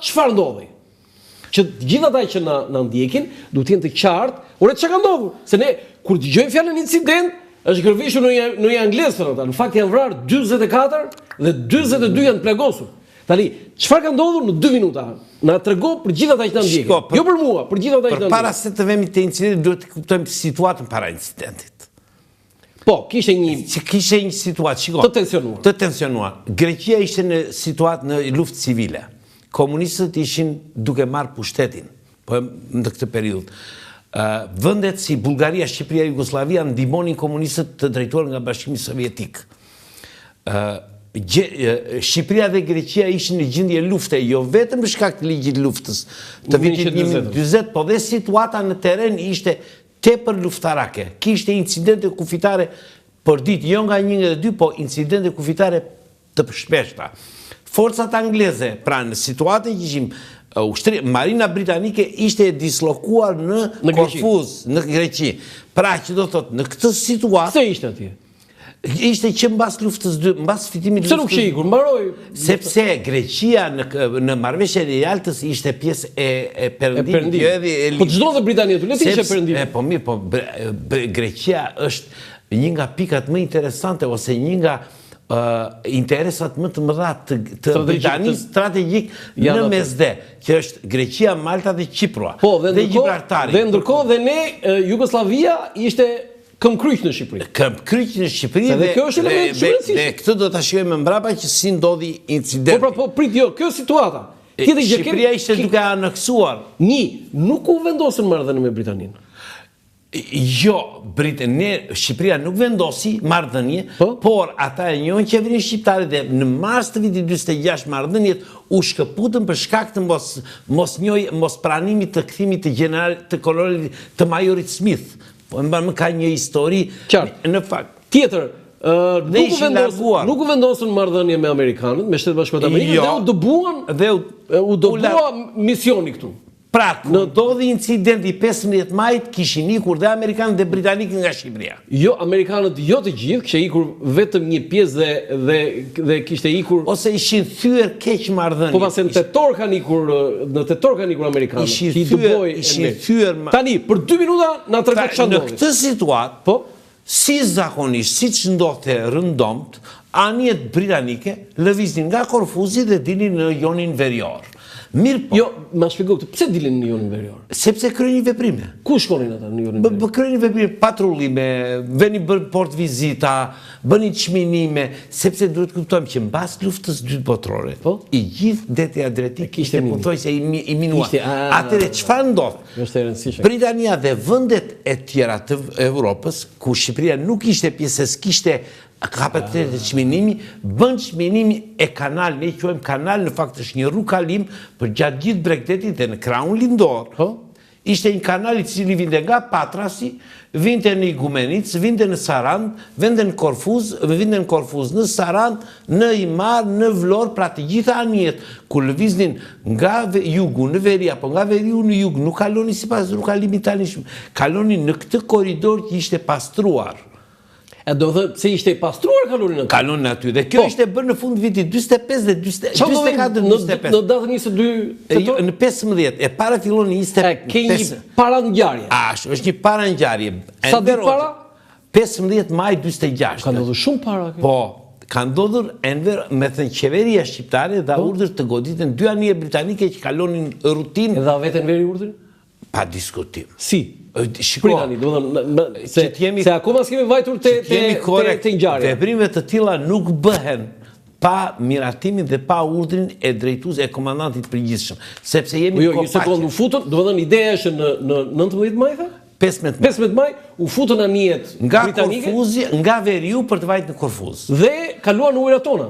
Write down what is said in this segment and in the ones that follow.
Çfarë ndodhi? Që gjithë ata që na ndjekin duhet të jenë të qartë, ore çka ka ndodhur? Se ne kur dëgjojmë fjalën incident, është gërvishur në një anglez thonë. Në fakt janë vrarë 44 dhe 42 janë plagosur. Tani, çfarë ka ndodhur në 2 minuta? Na trego për gjithë ata që na ndjekin. Jo për mua, për gjithë ata që na ndjekin. Para se të vemi te incidenti duhet të kuptojmë situatën para incidentit. Po, kishte një situatë, shiko. Të tensionuar. Greqia ishte në situatë në luftë civile. Komunistët ishin duke marrë pushtetin, po në këtë periudhë. Vendet si Bullgaria, Shqipëria, Jugoslavia ndihmonin komunistët të drejtuar nga Bashkimi Sovjetik. Shqipëria dhe Greqia ishin në gjendje lufte, jo vetëm për shkak të ligjit luftës të vitit 1940, po dhe situata në teren ishte tepër luftarake. Kishte incidente kufitare për ditë, jo nga 1 dhe 2, po incidente kufitare të shpeshta. Forcat angleze, pra në situatën që ishim, Marina Britanike ishte dislokuar në Korfuz, në Greqi. Pra që do thotë, në këtë situatë... Pse ishte atje? Ishte që mbas luftës 2, mbas fitimit luftës 2... Pse nuk që ikur, mbaroj? Sepse Greqia në marrëveshjen e Jaltës ishte pjesë e Perëndimit. Po çdo dhe Britania tu, le të ishte Perëndimi. Po mirë, po Greqia është një nga pikat më interesante ose një nga interesat më të mëdha të Britanisë strategjik në mesdhe, që është Greqia, Malta dhe Kiprua. Dhe Gibraltari. Dhe ndërkohë dhe ne, Jugoslavia ishte këmbkryq në Shqipëri. Këmbkryq në Shqipëri dhe këtë do ta shijojmë mbrapa që si ndodhi incidenti. Po prit, jo, kjo situata. Shqipëria ishte duke aneksuar. Nuk u vendosën marrëdhënie me Britaninë. Jo, Shqipëria nuk vendosi marrëdhënie, por ata e njohin qeverinë shqiptare dhe në mars të vitit 46 marrëdhëniet u shkëputën për shkak të mos pranimit të kthimit të generalit të kolonelit të majorit Smith. Po më ka një histori në fakt. Tjetër, nuk u vendosën marrëdhënie me amerikanët, me Shtetet Bashkuara të Amerikës dhe u dobua misioni këtu. Pra, në ndodhi incidenti 15 majit, kishin ikur dhe Amerikanët dhe Britanikët nga Shqipëria. Jo, Amerikanët jo të gjithë, kishte ikur vetëm një pjesë dhe kishte ikur... Ose ishin thyer keq marrëdhënie. Po pastaj në tetor kanë ikur Amerikanët. Ishin thyer... Tani, për 2 minuta na tregon çfarë ndodhi. Në këtë situatë, si zakonisht, siç ndodhte rëndomt, anijet britanike lëviznin nga Korfuzi dhe dilnin në Jonin Verior. Mirë po. Jo, ma shpjegoj këtë, pse dilin në Jonin Verior? Sepse kryenin veprime. Ku shkonin ata në Jonin Verior? Kryenin veprime, patrullime, venin bën port vizita, bënin çminime, sepse duhet kuptojmë që mbas luftës 2 botërore, i gjithë deti adriatik ishte pothuajse i minuar. Atëherë çfarë ndodh? Britania dhe vendet e tjera të Evropës, ku Shqipëria nuk ishte pjesë, kishte kapacitetet e çminimi, bën çminimi e kanal, ne quajmë kanal, në fakt është një rrugë kalim për gjatë gjithë Bregdetit dhe në krahun lindor. Ishte një kanal i cili vinte nga Patrasi, vinte në Igumenic, vinte në Sarand, vinte në Korfuz, në Sarand, në Imar, në Vlorë, pra të gjitha anijet ku lëviznin nga jugu në veri apo nga veriu në jug, nuk kalonin sipas rrugëkalimit tanishëm, kalonin në këtë korridor që ishte pastruar. E do thë, se ishte i pastruar kalonin aty? Kalonin aty, dhe kjo ishte bërë në fund vitit 25 dhe 24-25. Në datën 22 tetor? Në 15, e para fillon në 25. Ke një parangjarje? Është një parangjarje. Sa ditë para? 15 maj 26. Ka ndodhur shumë para? Po, ka ndodhur Enver, me thënë qeveria shqiptare dha urdhër të goditen 2 anije britanike që kalonin rutinë. E dha vetë Enveri urdhër? Pa diskutim. Si? Shikoni, se akoma s'kemi vajtur te ngjarja. Veprime të tilla nuk bëhen pa miratimin dhe pa urdhrin e drejtues e komandantit përgjithshëm, sepse jemi kopaqe. Jo, një sekondë, u futën, do të thënë ideja është në 19 maj, 15 maj, u futën anijet britanike nga Korfuzi, nga veriu për të vajtur në Korfuz. Dhe kaluan në ujrat tona.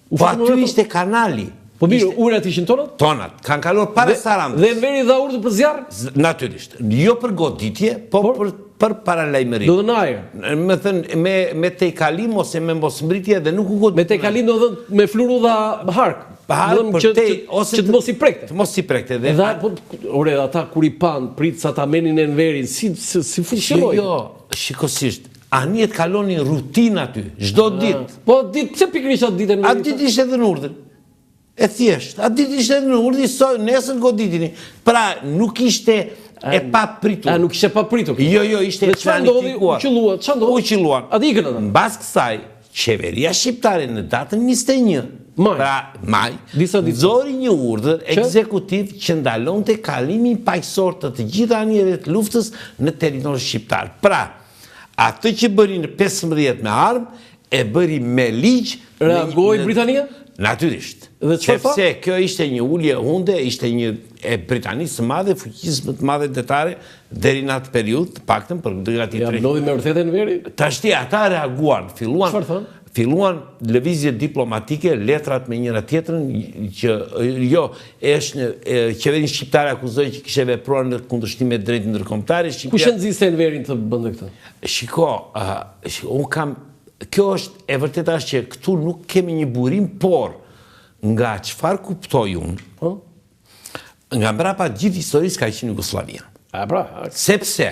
Po aty ishte kanali. Po mirë, ujrat ishin tonat? Tonat, kanë kaluar para Sarandës. Dhe Enveri dha urdhër për zjarr? Natyrisht. Jo për goditje, po për paralajmërim. Do të në ajër? Me thënë, me tejkalim ose me mosmbritje dhe nuk u godit. Me tejkalim do thënë me flurudha hark. Që të mos i prekte. Të mos i prekte. Ore, ata kur i pan, prit sa ta menin Enverin, si funksionoi? Jo, shikosisht. Anijet kalonin rutinë aty, çdo ditë. Po ditë, pse pikërisht atë ditën? Atë ditë ishte edhe në urdhër. E thjesht, atë ditë ishte në urdi, nesër goditini. Pra, nuk ishte e pa pritur. Nuk ishte pa pritur. Jo, ishte e planifikuar. U qëlluan. Atë ikën ata. Në bas kësaj, qeveria shqiptare në datën 21, maj, nxori një urdhër ekzekutiv që ndalonte kalimin paqësor të gjitha anijeve të luftës në territorin shqiptar. Pra, atë që bëri në 15 me armë, e bëri me ligj. Reagoi Britania? Natyrisht. Sepse kjo ishte një ulje hunde, ishte një e Britanisë së madhe, fuqisë më të madhe detare, deri në atë periudhë, të paktën për gati 3. Ja mblodhi me vërtetën veri? Tashti ata reaguan, filluan lëvizje diplomatike, letrat me njëra tjetrën, që qeverin shqiptare akuzoi që kishte vepruar në kundërshtim me drejtin ndërkombëtar. Kush e nxiste Enverin të bënte këtë? Shiko, un kam kjo është e vërteta është që këtu nuk kemi një burim, por nga çfarë kuptoj unë, nga mbrapa gjithë historisë ka qenë Jugoslavia. Sepse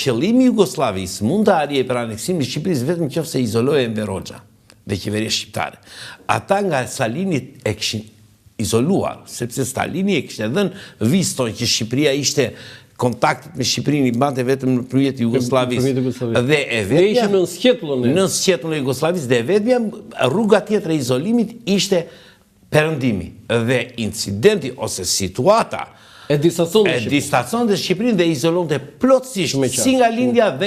qëllimi i Jugosllavisë mund të arrijë për aneksimin e Shqipërisë vetëm nëse izolohej Enver Hoxha dhe qeveria shqiptare. Ata nga Stalini e kishin izoluar, sepse Stalini e kishte dhënë viston që Shqipëria ishte kontaktet me Shqipërinë i bante vetëm nëpërmjet Jugosllavisë. Dhe e vetmja nën sqetullën e Jugosllavisë dhe e vetmja rruga tjetër e izolimit ishte perëndimi. Dhe incidenti ose situata e distaconte Shqipërinë dhe izolonte plotësisht si nga lindja dhe